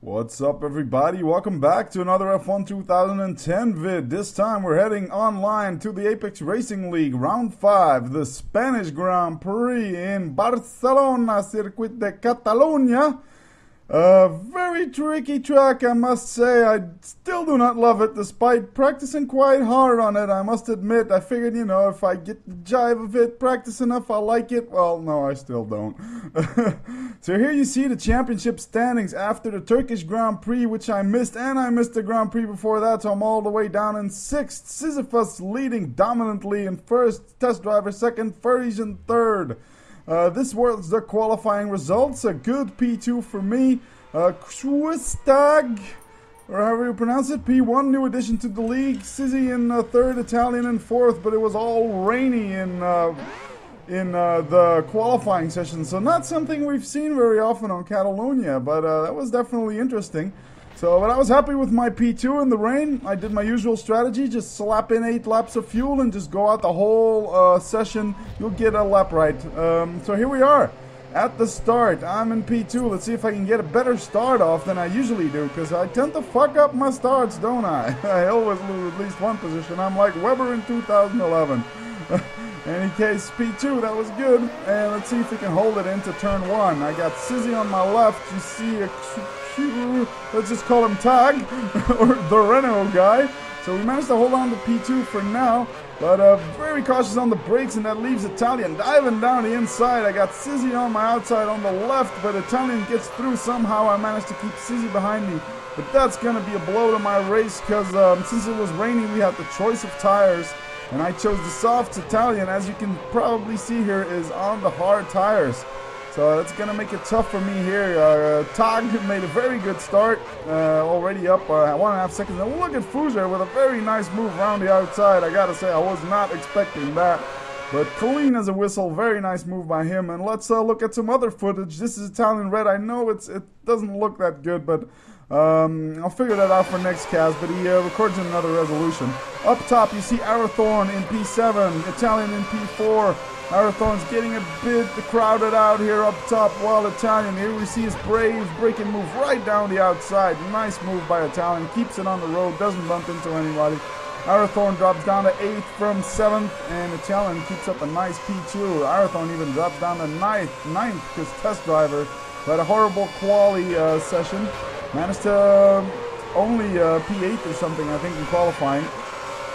What's up, everybody? Welcome back to another F1 2010 vid. This time we're heading online to the Apex Racing League Round 5, the Spanish Grand Prix in Barcelona, Circuit de Catalunya. Very tricky track, I must say. I still do not love it, despite practicing quite hard on it, I must admit. I figured, if I get the jive of it, practice enough, I'll like it. Well, no, I still don't. So here you see the championship standings after the Turkish Grand Prix, which I missed, and I missed the Grand Prix before that, so I'm all the way down in 6th. Sisyphus leading dominantly in 1st, Test Driver 2nd, Furries in 3rd. This was the qualifying results. A good P2 for me. Quistag, or however you pronounce it, P1, new addition to the league. Sizzy in 3rd, Italian in 4th, but it was all rainy in the qualifying session, so not something we've seen very often on Catalunya, but that was definitely interesting. But I was happy with my P2 in the rain. I did my usual strategy, just slap in 8 laps of fuel and just go out the whole session. You'll get a lap right. So here we are at the start. I'm in P2. Let's see if I can get a better start off than I usually do, because I tend to fuck up my starts, don't I? I always lose at least one position. I'm like Weber in 2011. In any case, P2, that was good. And let's see if we can hold it into turn 1. I got Sizzy on my left. You see let's just call him Tag, or the Renault guy. So we managed to hold on to P2 for now, but very cautious on the brakes, and that leaves Italian diving down the inside. I got Sizzy on my outside on the left, but Italian gets through somehow. I managed to keep Sizzy behind me, but that's going to be a blow to my race, because since it was raining, we had the choice of tires, and I chose the softs. Italian, as you can probably see here, is on the hard tires. So that's going to make it tough for me here. Tag made a very good start, already up 1.5 seconds. And look at Fougere with a very nice move around the outside. I got to say, I was not expecting that. But clean as a whistle, very nice move by him. And let's look at some other footage. This is Italian red. I know it doesn't look that good, but I'll figure that out for next cast. But he records in another resolution. Up top, you see Arathorn in P7, Italian in P4. Arathorn's getting a bit crowded out here up top, while Italian, here we see his brave break and move right down the outside. Nice move by Italian, keeps it on the road, doesn't bump into anybody. Arathorn drops down to 8th from 7th, and Italian keeps up a nice P2. Arathorn even drops down to 9th because Test Driver had a horrible quali session. Managed to only P8 or something, I think, in qualifying.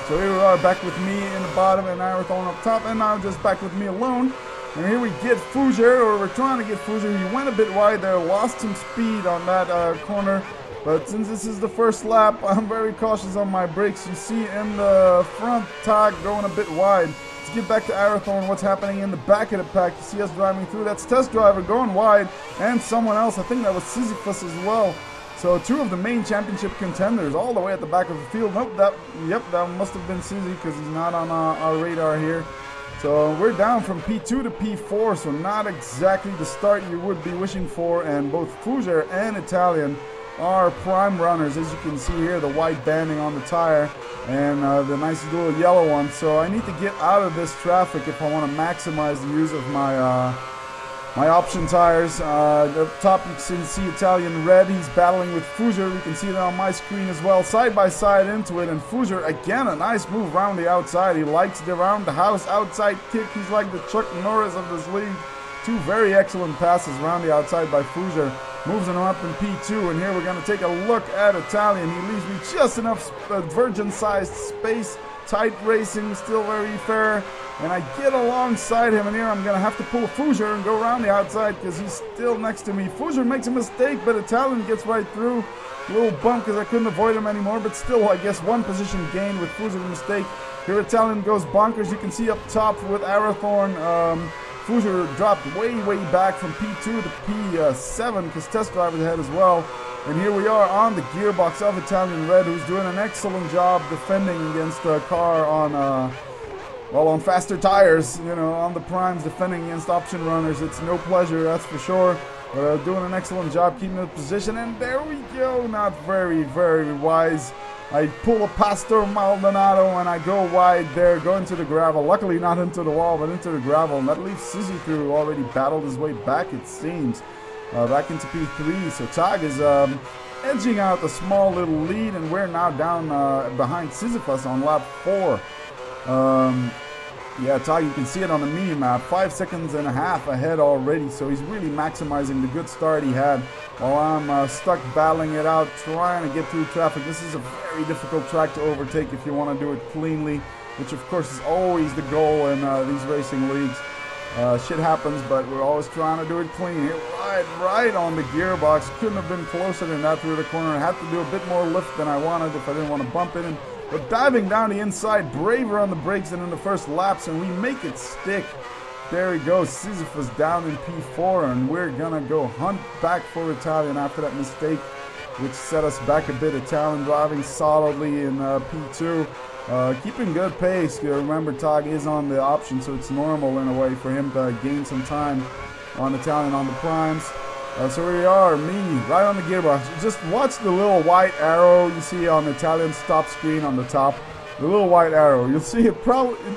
So here we are, back with me in the bottom and Arathorn up top, and now just back with me alone. And here we get Fougere, or we're trying to get Fougere. He went a bit wide there, lost some speed on that corner. But since this is the first lap, I'm very cautious on my brakes. You see in the front, Tag going a bit wide. Let's get back to Arathorn, what's happening in the back of the pack. You see us driving through. That's Test Driver going wide, and someone else. I think that was Sisyphus as well. So 2 of the main championship contenders all the way at the back of the field. Nope, that must have been Sizzy, because he's not on our radar here. So we're down from P2 to P4, so not exactly the start you would be wishing for. And both Fougere and Italian are prime runners, as you can see here, the white banding on the tire and the nice little yellow one. So I need to get out of this traffic if I want to maximize the use of my option tires. Up top you can see Italian red. He's battling with Fougere. You can see that on my screen as well. Side by side into it, and Fougere again a nice move around the outside. He likes the around the house outside kick. He's like the Chuck Norris of this league. 2 very excellent passes around the outside by Fougere. Moves him up in P2, and here we're going to take a look at Italian. He leaves me just enough virgin-sized space. Tight racing, still very fair, and I get alongside him, and here I'm going to have to pull Fougere and go around the outside because he's still next to me. Fougere makes a mistake, but Italian gets right through. A little bump because I couldn't avoid him anymore, but still, I guess, 1 position gain with Fougere's mistake. Here Italian goes bonkers. You can see up top with Arathorn, Fougere dropped way back from P2 to P7 because Test Driver's ahead as well. And here we are on the gearbox of Italian Red, who's doing an excellent job defending against a car on faster tires, on the primes, defending against option runners. It's no pleasure, that's for sure. But doing an excellent job keeping the position, and there we go. Not very wise. I pull a Pastor Maldonado and I go wide there, go into the gravel. Luckily not into the wall, but into the gravel. And that leaves Sizzy through, who already battled his way back, it seems. Back into P3. So Tag is edging out a small little lead, and we're now down behind Sisyphus on lap 4. Yeah, Tag, you can see it on the mini-map, 5 seconds and a half ahead already, so he's really maximizing the good start he had, while I'm stuck battling it out, trying to get through traffic. This is a very difficult track to overtake if you want to do it cleanly, which of course is always the goal in these racing leagues. Shit happens, but we're always trying to do it clean. Hit right on the gearbox. Couldn't have been closer than that through the corner. I had to do a bit more lift than I wanted if I didn't want to bump in. But diving down the inside, braver on the brakes than in the first laps, and we make it stick. There he goes, Sisyphus down in P4, and we're gonna go hunt back for Italian after that mistake, which set us back a bit. Italian driving solidly in P2. Keeping good pace. Remember, Tag is on the option, so it's normal in a way for him to gain some time on Italian on the primes. So here we are, me, right on the gearbox. Just watch the little white arrow you see on Italian's stop screen on the top. The little white arrow. You'll see it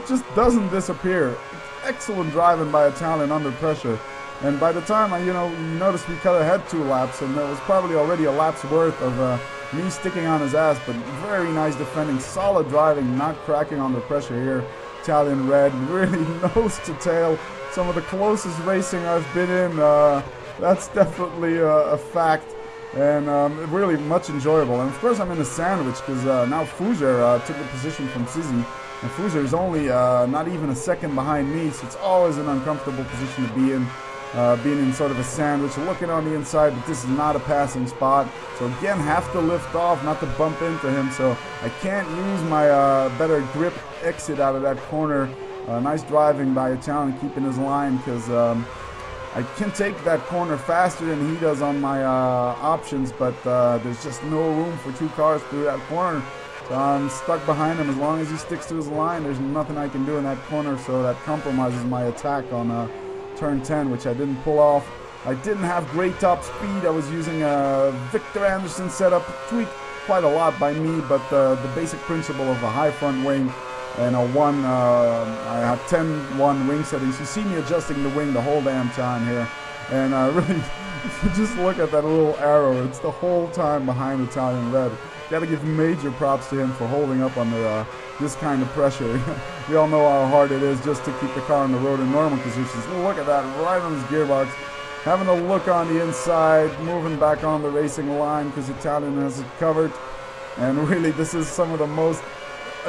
just doesn't disappear. Excellent driving by Italian under pressure. And by the time, you notice we cut ahead 2 laps, and there was probably already a lap's worth of me sticking on his ass, but very nice defending, solid driving, not cracking under pressure here. Italian red, really nose to tail. Some of the closest racing I've been in. That's definitely a fact, and really much enjoyable. And of course I'm in a sandwich because now Fougère took the position from Sizzy, and Fougère is only not even a second behind me, so it's always an uncomfortable position to be in. Being in sort of a sandwich, looking on the inside, but this is not a passing spot. So again, have to lift off, not to bump into him, so I can't use my better grip exit out of that corner. Nice driving by Italian, keeping his line, because I can take that corner faster than he does on my options, but there's just no room for 2 cars through that corner. So I'm stuck behind him. As long as he sticks to his line, there's nothing I can do in that corner, so that compromises my attack on turn 10, which I didn't pull off. I didn't have great top speed. I was using a Victor Anderson setup, tweaked quite a lot by me, but the basic principle of a high front wing and a 1, I have 10-1 wing settings. You see me adjusting the wing the whole damn time here, and really, if you just look at that little arrow, it's the whole time behind Italian red. Got to give major props to him for holding up under this kind of pressure. We all know how hard it is just to keep the car on the road in normal conditions. Look at that, right on his gearbox. Having a look on the inside, moving back on the racing line because Italian has it covered. And really, this is some of the most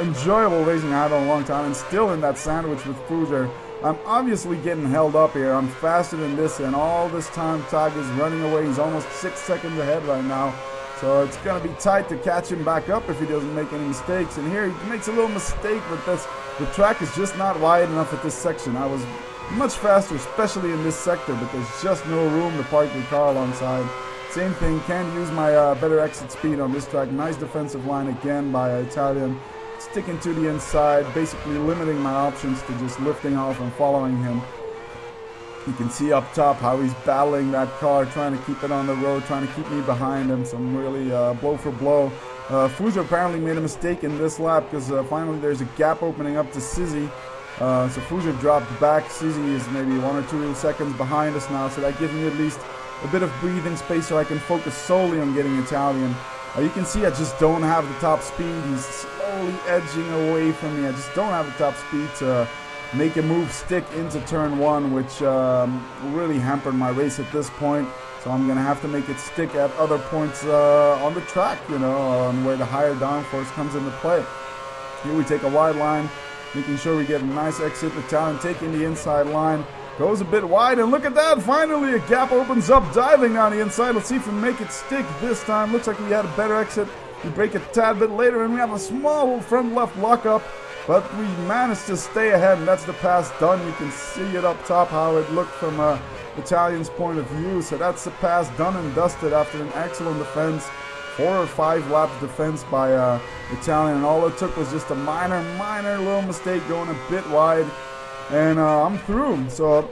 enjoyable racing I had in a long time, and still in that sandwich with Fougère. I'm obviously getting held up here. I'm faster than this, and all this time Tag is running away. He's almost 6 seconds ahead right now. So it's going to be tight to catch him back up if he doesn't make any mistakes. And here he makes a little mistake, but the track is just not wide enough at this section. I was much faster, especially in this sector, but there's just no room to park the car alongside. Same thing, can use my better exit speed on this track. Nice defensive line again by Italian. Sticking to the inside, basically limiting my options to just lifting off and following him. You can see up top how he's battling that car, trying to keep it on the road, trying to keep me behind him. Some really blow for blow. Fougère apparently made a mistake in this lap because finally there's a gap opening up to Sizzy. So Fougère dropped back. Sizzy is maybe 1 or 2 seconds behind us now, so that gives me at least a bit of breathing space so I can focus solely on getting Italian. You can see I just don't have the top speed. He's slowly edging away from me. I just don't have the top speed to make a move stick into turn 1, which really hampered my race at this point. So I'm going to have to make it stick at other points on the track, where the higher downforce comes into play. Here we take a wide line, making sure we get a nice exit. Italian taking the inside line. Goes a bit wide, and look at that! Finally, a gap opens up, diving down the inside. Let's see if we make it stick this time. Looks like we had a better exit. We break a tad bit later, and we have a small front left lockup, but we managed to stay ahead, and that's the pass done. You can see it up top how it looked from Italian's point of view. So that's the pass done and dusted after an excellent defense. 4 or 5 laps defense by Italian, and all it took was just a minor little mistake going a bit wide. And I'm through. So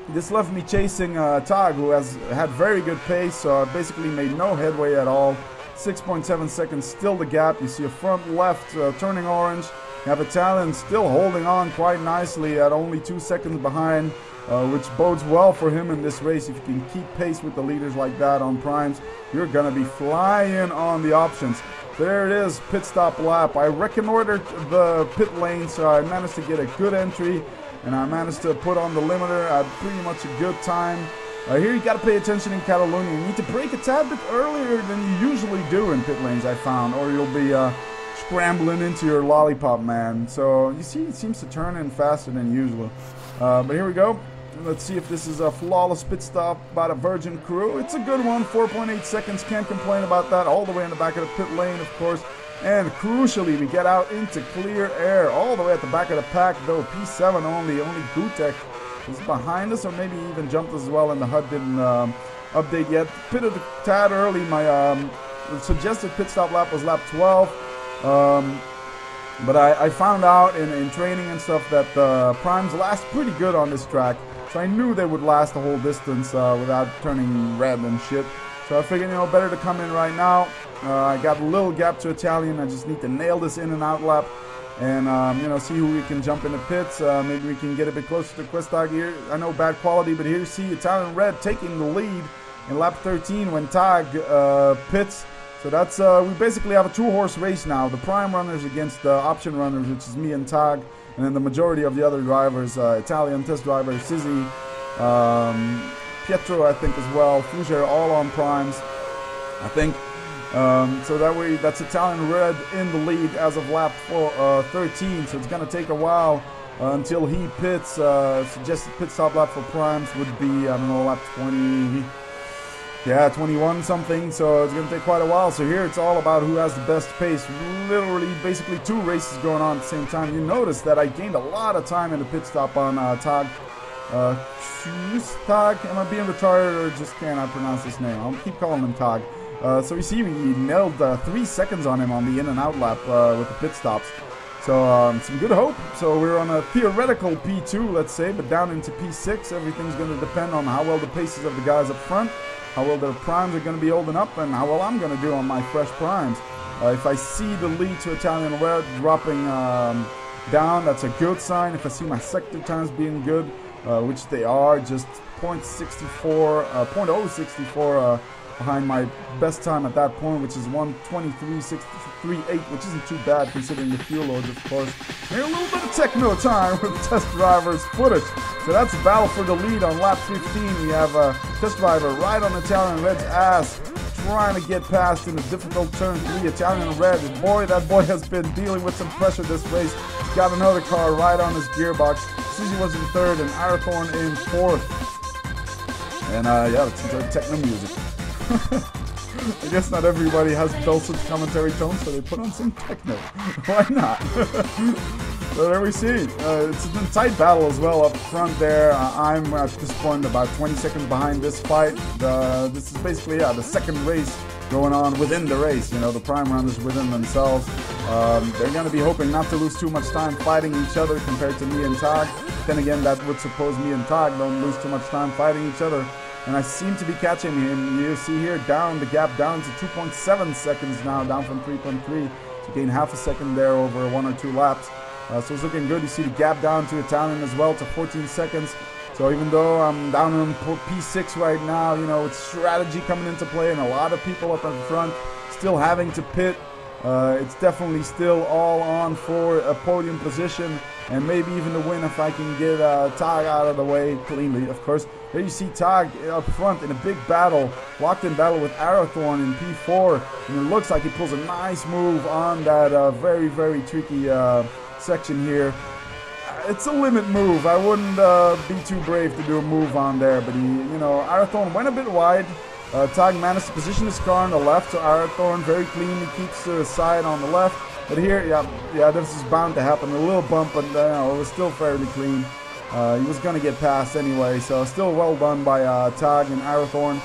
this left me chasing Tag, who has had very good pace. So I basically made no headway at all. 6.7 seconds, still the gap. You see a front left turning orange. You have Italian still holding on quite nicely at only 2 seconds behind, which bodes well for him in this race if you can keep pace with the leaders like that on primes. you're going to be flying on the options. There it is, pit stop lap. I reconnoitered the pit lane, so I managed to get a good entry, and I managed to put on the limiter at pretty much a good time. Here you got to pay attention in Catalunya. You need to brake a tad bit earlier than you usually do in pit lanes, I found, or you'll be scrambling into your lollipop, man. So you see, it seems to turn in faster than usual. But here we go. Let's see if this is a flawless pit stop by the Virgin crew. It's a good one, 4.8 seconds, can't complain about that. All the way in the back of the pit lane, of course. And crucially, we get out into clear air, all the way at the back of the pack, though. P7 only Gutek is behind us, or maybe even jumped as well, and the HUD didn't update yet. Pitted a tad early. My suggested pit stop lap was lap 12. But I found out in training and stuff that the primes last pretty good on this track. So I knew they would last the whole distance without turning red and shit. So I figured, you know, better to come in right now. I got a little gap to Italian. I just need to nail this in and out lap. And, you know, see who we can jump in the pits. Maybe we can get a bit closer to Questag here. I know bad quality, but here you see Italian Red taking the lead in lap 13 when Tag pits. So that's, we basically have a two-horse race now. The prime runners against the option runners, which is me and Tag. And then the majority of the other drivers, Italian test driver, Sizzi, Pietro, I think, as well. Fougere, all on primes, I think. So that way, that's Italian Red in the lead as of lap 13. So it's going to take a while until he pits. Suggested pit stop lap for primes would be, I don't know, lap 20... Yeah, 21 something, so it's going to take quite a while. So here it's all about who has the best pace. Literally, basically two races going on at the same time. You notice that I gained a lot of time in the pit stop on Tag. Tag, am I being retarded or just cannot pronounce his name? I'll keep calling him Tag. So you see, we nailed 3 seconds on him on the in and out lap with the pit stops. So some good hope. So we're on a theoretical P2, let's say, but down into P6. Everything's going to depend on how well the paces of the guys up front, how well the primes are going to be holding up, and how well I'm going to do on my fresh primes. If I see the lead to Italian Red dropping down, that's a good sign. If I see my sector times being good, which they are, just 0.64 behind my best time at that point, which is 1:23.638, which isn't too bad considering the fuel loads, of course. And a little bit of techno time with test drivers footage. So that's a battle for the lead on lap 15. We have a test driver right on Italian Red's ass, trying to get past in a difficult turn 3. Italian Red, boy, that boy has been dealing with some pressure this race. He's got another car right on his gearbox. Sizzi was in third and Arathorn in fourth. And yeah, let's enjoy the techno music. I guess not everybody has dulcet commentary tones, so they put on some techno. Why not? So there we see. It's a tight battle as well up front there. I'm at this point about 20 seconds behind this fight. This is basically, yeah, the second race going on within the race. You know, the prime runners within themselves. They're going to be hoping not to lose too much time fighting each other compared to me and Tag. Then again, that would suppose me and Tag don't lose too much time fighting each other. And I seem to be catching him. You see here, down the gap down to 2.7 seconds now, down from 3.3. So gain half a second there over 1 or 2 laps. So it's looking good. You see the gap down to Italian as well to 14 seconds. So even though I'm down on P6 right now, you know, it's strategy coming into play and a lot of people up in front still having to pit. It's definitely still all on for a podium position and maybe even the win if I can get Tag out of the way cleanly, of course. There you see Tag up front in a big battle, locked in battle with Arathorn in P4, and it looks like he pulls a nice move on that very, very tricky section here. It's a limit move. I wouldn't be too brave to do a move on there, but he, you know, Arathorn went a bit wide. Tag managed to position his car on the left, so Arathorn very clean. He keeps to the side on the left. But here, yeah, this is bound to happen. A little bump, but you know, it was still fairly clean. He was going to get past anyway, so still well done by Tag and Arathorn.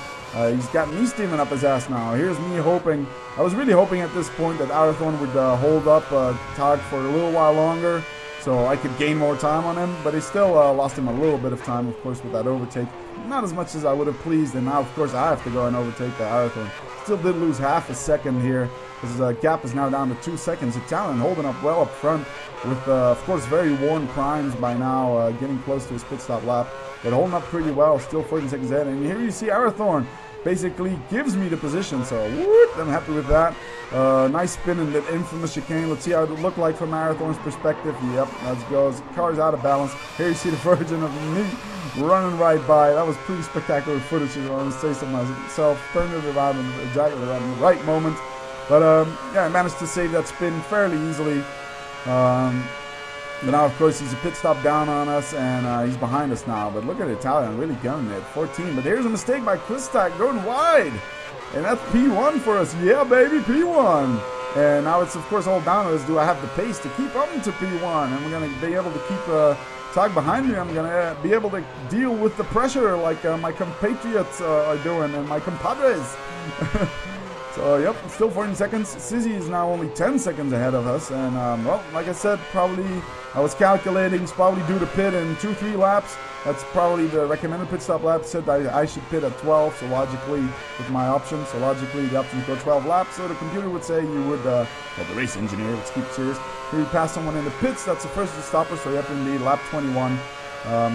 He's got me steaming up his ass now. Here's me hoping. I was really hoping at this point that Arathorn would hold up Tag for a little while longer, so I could gain more time on him, but he still lost him a little bit of time, of course, with that overtake. Not as much as I would have pleased, and now, of course, I have to go and overtake the Arathorn. Still did lose half a second here. His gap is now down to 2 seconds. Italian holding up well up front with, of course, very worn primes by now, getting close to his pit stop lap. But holding up pretty well, still 14 seconds ahead. And here you see Arathorn. basically gives me the position. So whoop, I'm happy with that. Nice spin in the infamous chicane. Let's see how it would look like from Marathon's perspective. Yep, that goes. Car's out of balance. Here you see the version of me running right by. That was pretty spectacular footage, if I want to say so myself. Turned it around exactly around the right moment. But yeah, I managed to save that spin fairly easily. But now, of course, he's a pit stop down on us, and he's behind us now. But look at Italian, really gunning it. 14. But here's a mistake by Kvistak going wide. And that's P1 for us. Yeah, baby, P1. And now it's, of course, all down to us. Do I have the pace to keep up to P1? And we're going to be able to keep Tag behind me. I'm going to be able to deal with the pressure like my compatriots are doing and my compadres. So, yep, still 14 seconds. Sizzy is now only 10 seconds ahead of us. And, well, like I said, probably I was calculating, it's probably due to pit in 2-3 laps. That's probably the recommended pit stop lap. Said I should pit at 12, so logically, with my option, so logically the option would go 12 laps. So the computer would say you would, well, the race engineer, let's keep it serious. Here you pass someone in the pits, that's the first to stop us, so you have to indeed lap 21.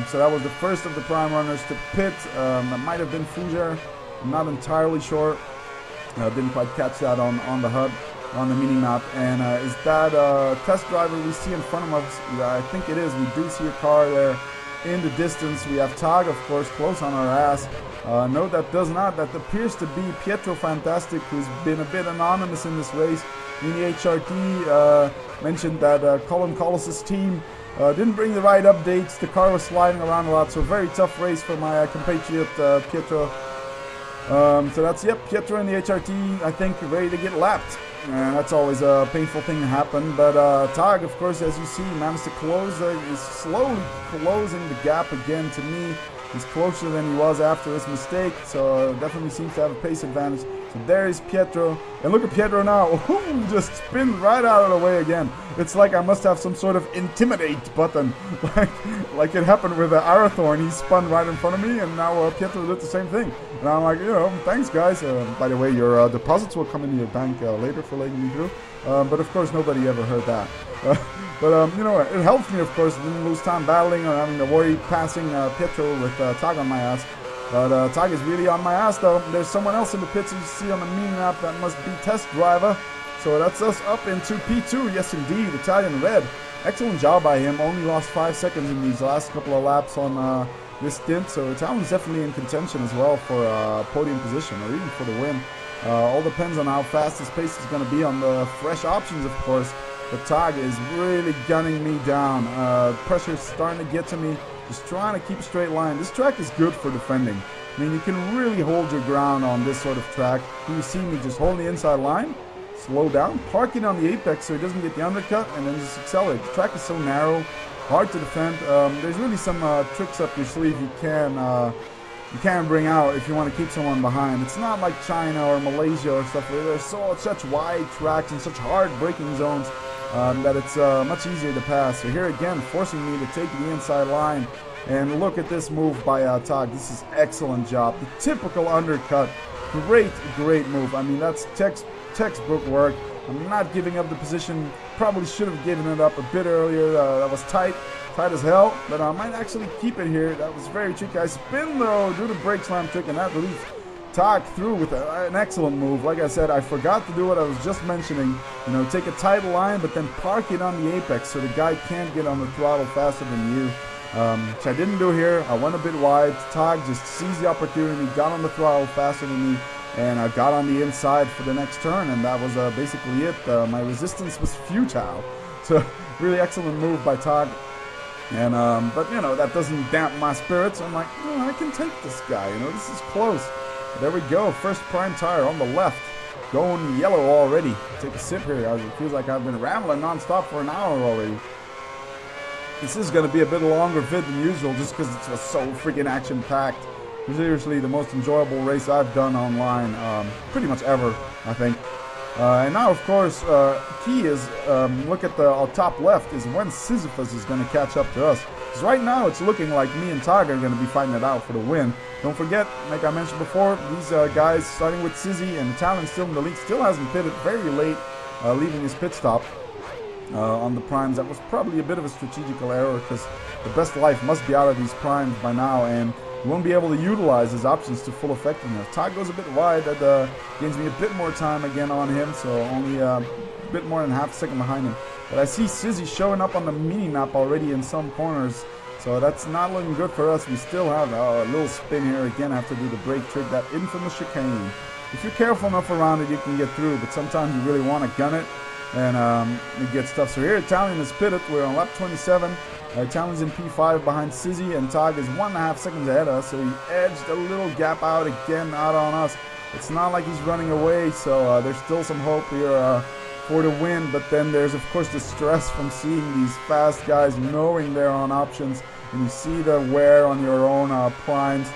So that was the first of the prime runners to pit. That might have been Fougere, I'm not entirely sure. Didn't quite catch that on the HUD, on the mini-map. And is that test driver we see in front of us? I think it is. We do see a car there in the distance. We have Tag, of course, close on our ass. No, that does not. That appears to be Pietro Fantastic, who's been a bit anonymous in this race. In the HRT, mentioned that Colin Collis' team didn't bring the right updates. The car was sliding around a lot, so very tough race for my compatriot Pietro. So that's, yep, Pietro in the HRT, I think, ready to get lapped. And that's always a painful thing to happen. But Tag, of course, as you see, managed to close, is slowly closing the gap again to me. He's closer than he was after his mistake, so definitely seems to have a pace advantage. So there is Pietro. And look at Pietro now. Just spin right out of the way again. It's like I must have some sort of intimidate button. like it happened with Arathorn. He spun right in front of me, and now Pietro did the same thing. And I'm like, you know, thanks, guys. By the way, your deposits will come into your bank later for letting me through. But of course, nobody ever heard that. But you know, it helps me, of course. Didn't lose time battling or having to worry passing Pietro with Tag on my ass. But Tag is really on my ass, though. There's someone else in the pits you see on the mini-map. That must be Test Driver. So that's us up into P2. Yes, indeed. Italian Red. Excellent job by him. Only lost 5 seconds in these last couple of laps on this stint. So Italian's definitely in contention as well for podium position or even for the win. All depends on how fast his pace is going to be on the fresh options, of course. But Tag is really gunning me down. Pressure's starting to get to me. Just trying to keep a straight line. This track is good for defending. I mean, you can really hold your ground on this sort of track. You see me just holding the inside line, slow down, parking on the apex so he doesn't get the undercut, and then just accelerate. The track is so narrow, hard to defend. There's really some tricks up your sleeve you can bring out if you want to keep someone behind. It's not like China or Malaysia or stuff where there's such wide tracks and such hard braking zones. That it's much easier to pass. So here again, forcing me to take the inside line. And look at this move by Tag. This is excellent job. The typical undercut. Great move. I mean, that's textbook work. I'm not giving up the position. Probably should have given it up a bit earlier. That was tight as hell. But I might actually keep it here. That was very tricky. I spin though, do the brake slam trick, and that leaves Tag through with an excellent move. Like I said, I forgot to do what I was just mentioning. You know, take a tight line, but then park it on the apex so the guy can't get on the throttle faster than you. Which I didn't do here. I went a bit wide. Tag just seized the opportunity, got on the throttle faster than me, and I got on the inside for the next turn, and that was basically it. My resistance was futile. So, really excellent move by Tag. And, but, you know, that doesn't dampen my spirits. I'm like, oh, I can take this guy. You know, this is close. There we go, first prime tire on the left, going yellow already. Take a sip here, it feels like I've been rambling non-stop for an hour already. This is going to be a bit longer vid than usual just because it's just so freaking action-packed. Seriously, the most enjoyable race I've done online, pretty much ever, I think. And now, of course, key is, look at the top left, is when Sisyphus is going to catch up to us. Because right now, it's looking like me and Tag are going to be fighting it out for the win. Don't forget, like I mentioned before, these guys, starting with Sizzy and Italian still in the lead, still hasn't pitted, very late, leaving his pit stop on the primes. That was probably a bit of a strategical error because the best life must be out of these primes by now, and he won't be able to utilize his options to full effectiveness. Tag goes a bit wide. That gains me a bit more time again on him, so only a bit more than half a second behind him. But I see Sizzy showing up on the mini-map already in some corners, so that's not looking good for us. We still have a little spin here. Again, I have to do the brake trick, that infamous chicane. If you're careful enough around it, you can get through, but sometimes you really want to gun it, and it gets tough. So here, Italian is pitted. We're on lap 27. Italian's in P5 behind Sizzy, and Tag is 1.5 seconds ahead of us, so he edged a little gap out again out on us. It's not like he's running away, so there's still some hope here for the win, but then there's of course the stress from seeing these fast guys, knowing they're on options, and you see the wear on your own primes.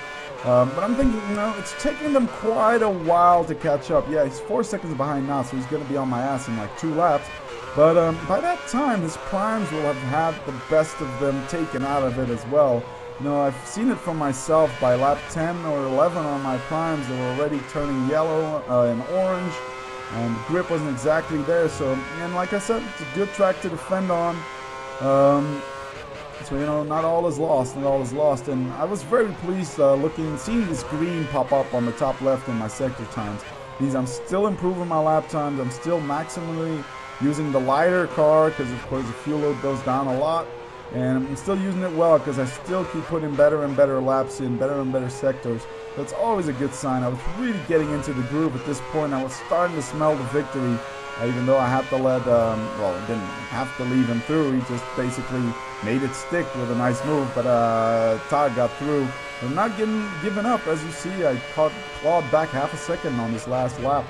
But I'm thinking, you know, it's taking them quite a while to catch up. Yeah, he's 4 seconds behind now, so he's going to be on my ass in like 2 laps. But by that time, his primes will have had the best of them taken out of it as well. You know, I've seen it from myself. By lap 10 or 11 on my primes, they were already turning yellow and orange, and the grip wasn't exactly there. So, and like I said, it's a good track to defend on. So, you know, not all is lost, not all is lost. And I was very pleased seeing this green pop up on the top left in my sector times. Means I'm still improving my lap times. I'm still maximally using the lighter car because, of course, the fuel load goes down a lot. And I'm still using it well because I still keep putting better and better laps in, better and better sectors. That's always a good sign. I was really getting into the groove at this point. I was starting to smell the victory, even though I had to let, well, I didn't have to leave him through. He just basically made it stick with a nice move, but Tag got through. I'm not giving up. As you see, I clawed back half a second on this last lap.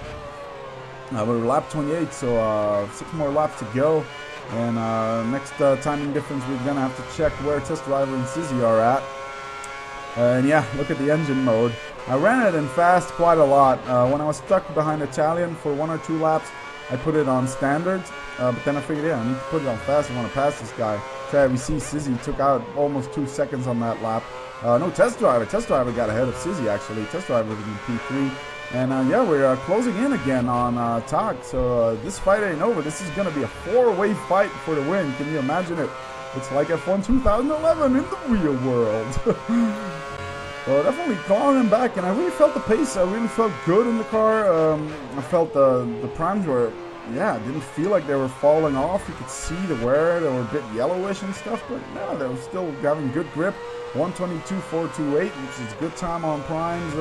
We're lap 28, so 6 more laps to go. And next timing difference, we're going to have to check where Test Driver and Sizzy are at. And yeah, look at the engine mode. I ran it in fast quite a lot. When I was stuck behind Italian for 1 or 2 laps, I put it on standard. But then I figured, yeah, I need to put it on fast. I want to pass this guy. So we see Sizzy took out almost 2 seconds on that lap. No, Test Driver. Test Driver got ahead of Sizzy, actually. Test Driver was in P3. And yeah, we're closing in again on Tag. So this fight ain't over. This is going to be a 4-way fight for the win. Can you imagine it? It's like F1 2011 in the real world. Well, definitely clawing him back, and I really felt the pace. I really felt good in the car. I felt the primes were, yeah, didn't feel like they were falling off. You could see the wear. They were a bit yellowish and stuff, but no, they were still having good grip. 122.428, which is good time on primes,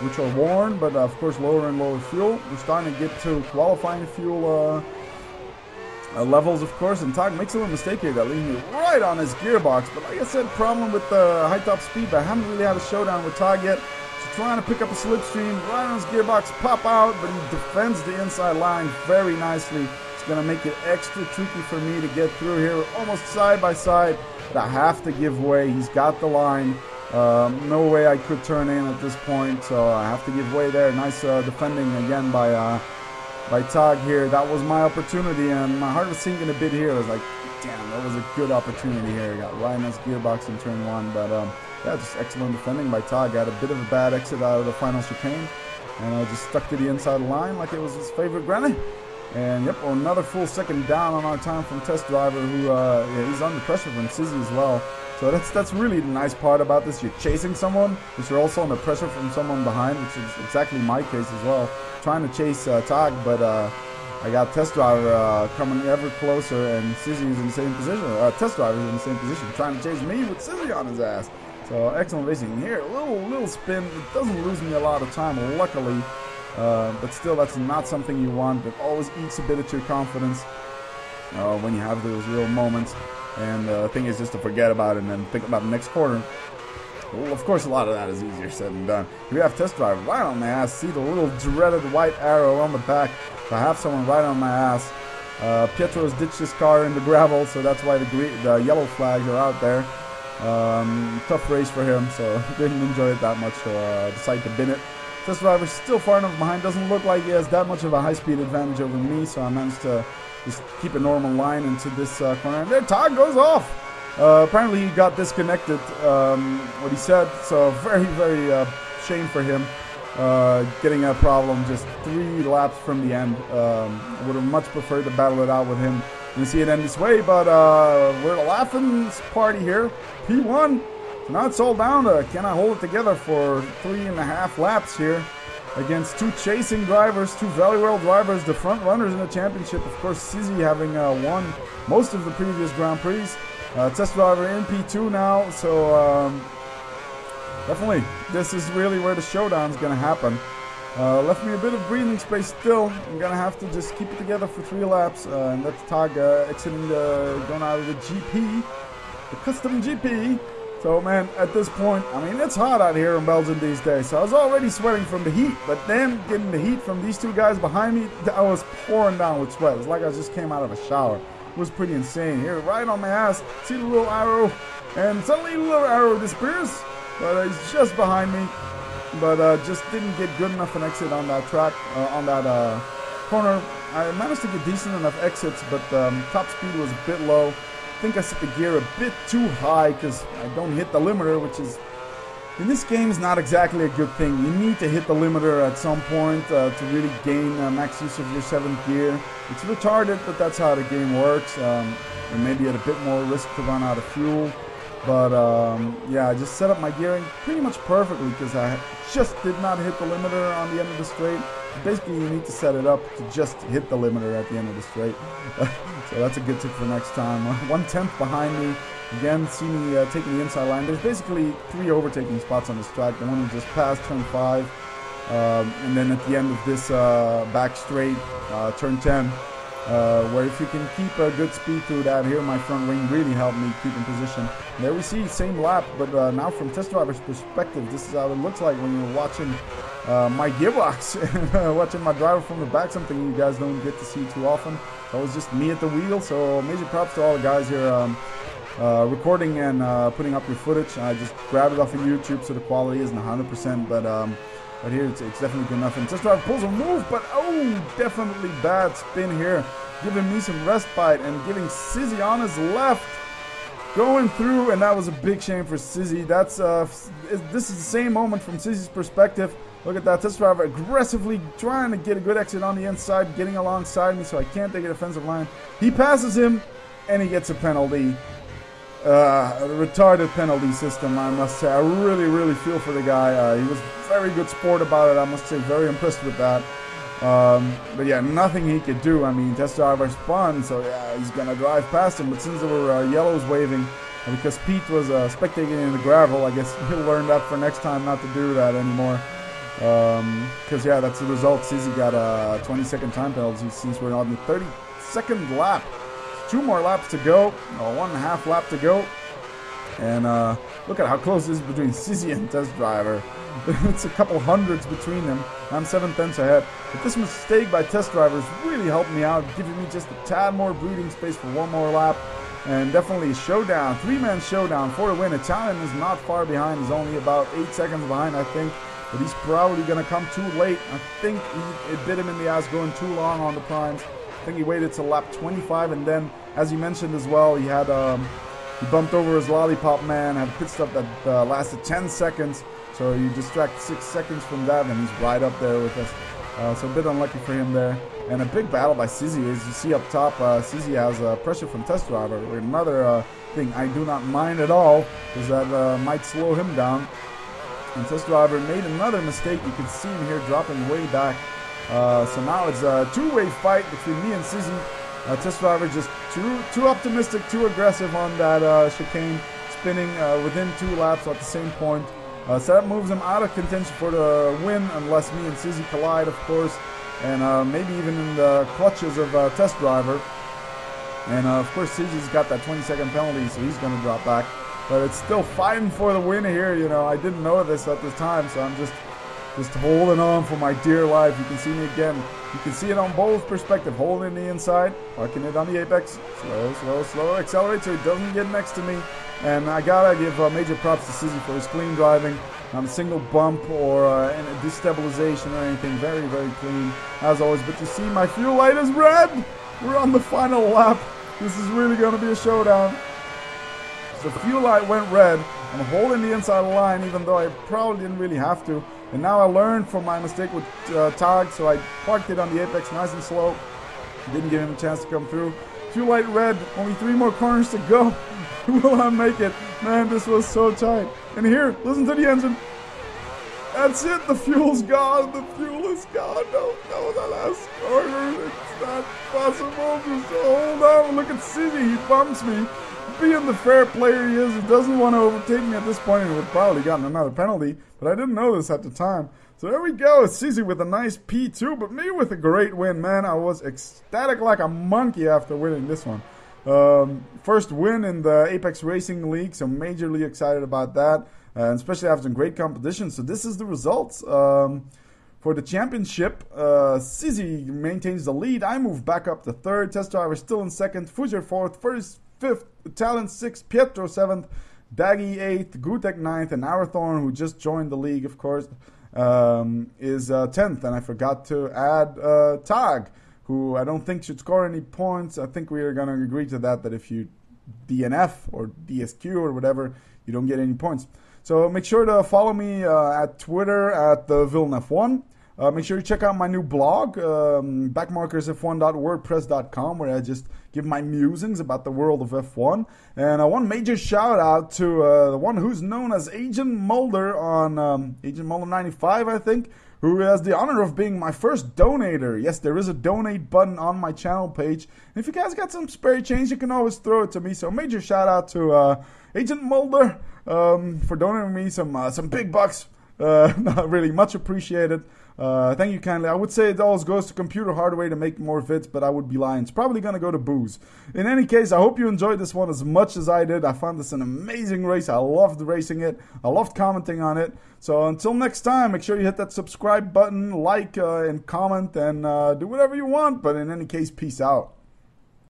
which are worn, but of course lower and lower fuel. We're starting to get to qualifying fuel levels, of course, and Tag makes a little mistake here that leaves me right on his gearbox. But like I said, problem with the high top speed, but I haven't really had a showdown with Tag yet. So trying to pick up a slipstream, right on his gearbox, pop out, but he defends the inside line very nicely. It's going to make it extra tricky for me to get through here. We're almost side by side, but I have to give way. He's got the line. No way I could turn in at this point, so I have to give way there. Nice defending again by Tag here. That was my opportunity, and my heart was sinking a bit here. I was like, damn, that was a good opportunity here. Got right in his gearbox in turn 1, but yeah, just excellent defending by Tag. Got a bit of a bad exit out of the final chicane, and I just stuck to the inside line like it was his favorite granny. And yep, well, another full second down on our time from Test Driver, who yeah, he's under pressure from Sizzy as well. So that's really the nice part about this. You're chasing someone, but you're also under pressure from someone behind, which is exactly my case as well. Trying to chase Tag, but I got Test Driver coming ever closer, and Sizzy is in the same position. Test Driver is in the same position, trying to chase me with Sizzy on his ass. So excellent racing here. A little spin. It doesn't lose me a lot of time, luckily. But still, that's not something you want. That always eats a bit at your confidence when you have those real moments. And the thing is just to forget about it and then think about the next quarter. Well, of course, a lot of that is easier said than done. We have Test Drive right on my ass. See the little dreaded white arrow on the back. If I have someone right on my ass. Pietro's ditched his car in the gravel, so that's why the yellow flags are out there. Tough race for him, so didn't enjoy it that much, so decided to bin it. Test Driver's still far enough behind. Doesn't look like he has that much of a high-speed advantage over me, so I managed to just keep a normal line into this corner. And there, Tag goes off. Apparently he got disconnected, what he said, so very, very shame for him. Getting a problem just 3 laps from the end. Would have much preferred to battle it out with him and see it end this way, but we're at a laughing party here. P1, So now it's all down to, can I hold it together for 3.5 laps here against two chasing drivers, two very well drivers, the front runners in the championship. Of course, Sizzy having won most of the previous Grand Prix. Test driver in P2 now, so definitely this is really where the showdown is going to happen. Left me a bit of breathing space still. I'm going to have to just keep it together for 3 laps. And that's Tag exiting going out of the GP, the custom GP. So, man, at this point, I mean, it's hot out here in Belgium these days. So I was already sweating from the heat. But then getting the heat from these two guys behind me, I was pouring down with sweat. It's like I just came out of a shower. It was pretty insane. Here, right on my ass, see the little arrow. And suddenly the little arrow disappears. But he's just behind me. But just didn't get good enough an exit on that track, on that corner. I managed to get decent enough exits, but top speed was a bit low. I think I set the gear a bit too high because I don't hit the limiter, which is, in this game, is not exactly a good thing. You need to hit the limiter at some point to really gain max use of your 7th gear. It's retarded, but that's how the game works. And maybe at a bit more risk to run out of fuel. But yeah, I just set up my gearing pretty much perfectly because I just did not hit the limiter on the end of the straight. Basically, you need to set it up to just hit the limiter at the end of the straight. So that's a good tip for next time. 1/10 behind me. Again, see me taking the inside line. There's basically 3 overtaking spots on this track. The one we just passed, turn 5. And then at the end of this back straight, turn 10. Where if you can keep a good speed through that, here my front wing really helped me keep in position. And there we see same lap, but now from test driver's perspective, this is how it looks like when you're watching my gearbox, watching my driver from the back, something you guys don't get to see too often. So it was just me at the wheel, so major props to all the guys here recording and putting up your footage. I just grabbed it off of YouTube, so the quality isn't 100%, but here it's definitely good enough. And test driver pulls a move, but oh, definitely bad spin here, giving me some respite and giving Sizzy on his left going through, and that was a big shame for Sizzy. That's this is the same moment from Sizzy's perspective. Look at that, test driver aggressively trying to get a good exit on the inside, getting alongside me so I can't take a defensive line. He passes him, and he gets a penalty. A retarded penalty system, I must say. I really feel for the guy. He was very good sport about it, I must say. Very impressed with that. But yeah, nothing he could do. I mean, test driver spun, so yeah, he's gonna drive past him. But since there were yellows waving, because Pete was spectating in the gravel, I guess he'll learn that for next time not to do that anymore. Because yeah, that's the result. Sizzy got a 20-second time penalty since we're on the 32nd lap. 2 more laps to go, 1.5 lap to go, and look at how close this is between Sizzy and test driver. It's a couple hundreds between them. I'm 7/10 ahead. But this mistake by test drivers really helped me out, giving me just a tad more breathing space for 1 more lap, and definitely a showdown, 3-man showdown for the win. Italian is not far behind. He's only about 8 seconds behind, I think, but he's probably gonna come too late. I think it bit him in the ass going too long on the primes. I think he waited till lap 25, and then, as you mentioned as well, he had he bumped over his lollipop man, had a pit stop that lasted 10 seconds, so you distract 6 seconds from that, and he's right up there with us. So a bit unlucky for him there. And a big battle by Sizzy. As you see up top, Sizzy has pressure from test driver. Another thing I do not mind at all, because that might slow him down. And test driver made another mistake. You can see him here dropping way back. So now it's a 2-way fight between me and Sizzy. Test driver just too optimistic, too aggressive on that chicane, spinning within 2 laps at the same point. So that moves him out of contention for the win, unless me and Sizzy collide, of course, and maybe even in the clutches of test driver. And of course, Sizzy's got that 20-second penalty, so he's going to drop back. But it's still fighting for the win here. You know, I didn't know this at this time, so I'm just holding on for my dear life. You can see me again. You can see it on both perspectives. Holding the inside, parking it on the apex. Slow. Accelerate so he doesn't get next to me. And I gotta give major props to Sizzy for his clean driving. Not a single bump or any destabilization or anything. Very clean, as always. But you see, my fuel light is red. We're on the final lap. This is really gonna be a showdown. So the fuel light went red. I'm holding the inside line, even though I probably didn't really have to. And now I learned from my mistake with Tag, so I parked it on the apex nice and slow. Didn't give him a chance to come through. Fuel light red, only 3 more corners to go. Will I make it? Man, this was so tight. And here, listen to the engine. That's it. The fuel's gone. The fuel is gone. No, the last corner. It's not possible. Just hold on. Look at Cizzy. He bumps me. Being the fair player he is, he doesn't want to overtake me at this point. He would have probably gotten another penalty, but I didn't know this at the time. So there we go. Cizzy with a nice P2, but me with a great win, man. I was ecstatic like a monkey after winning this one. First win in the Apex Racing League, so majorly excited about that, and especially after some great competition. So this is the results. For the championship, Cizzy maintains the lead. I move back up to third. Test Driver still in second. Fujer fourth. Fifth. Talent sixth. Pietro seventh. Daggy 8th, Gutek 9th, and Arathorn, who just joined the league, of course, is 10th. And I forgot to add Tag, who I don't think should score any points. I think we are going to agree to that if you DNF or DSQ or whatever, you don't get any points. So make sure to follow me at Twitter at the Villeneuve1. Make sure you check out my new blog, backmarkersf1.wordpress.com, where I just give my musings about the world of F1. And one major shout out to the one who's known as Agent Mulder on Agent Mulder 95, I think, who has the honor of being my first donator. Yes, there is a donate button on my channel page. And if you guys got some spare change, you can always throw it to me. So major shout out to Agent Mulder for donating me some big bucks. Not really much appreciated. Thank you kindly. I would say it always goes to computer hardware to make more vids, but I would be lying. It's probably going to go to booze. In any case, I hope you enjoyed this one as much as I did. I found this an amazing race. I loved racing it. I loved commenting on it. So until next time, make sure you hit that subscribe button, like and comment, and do whatever you want. But in any case, peace out.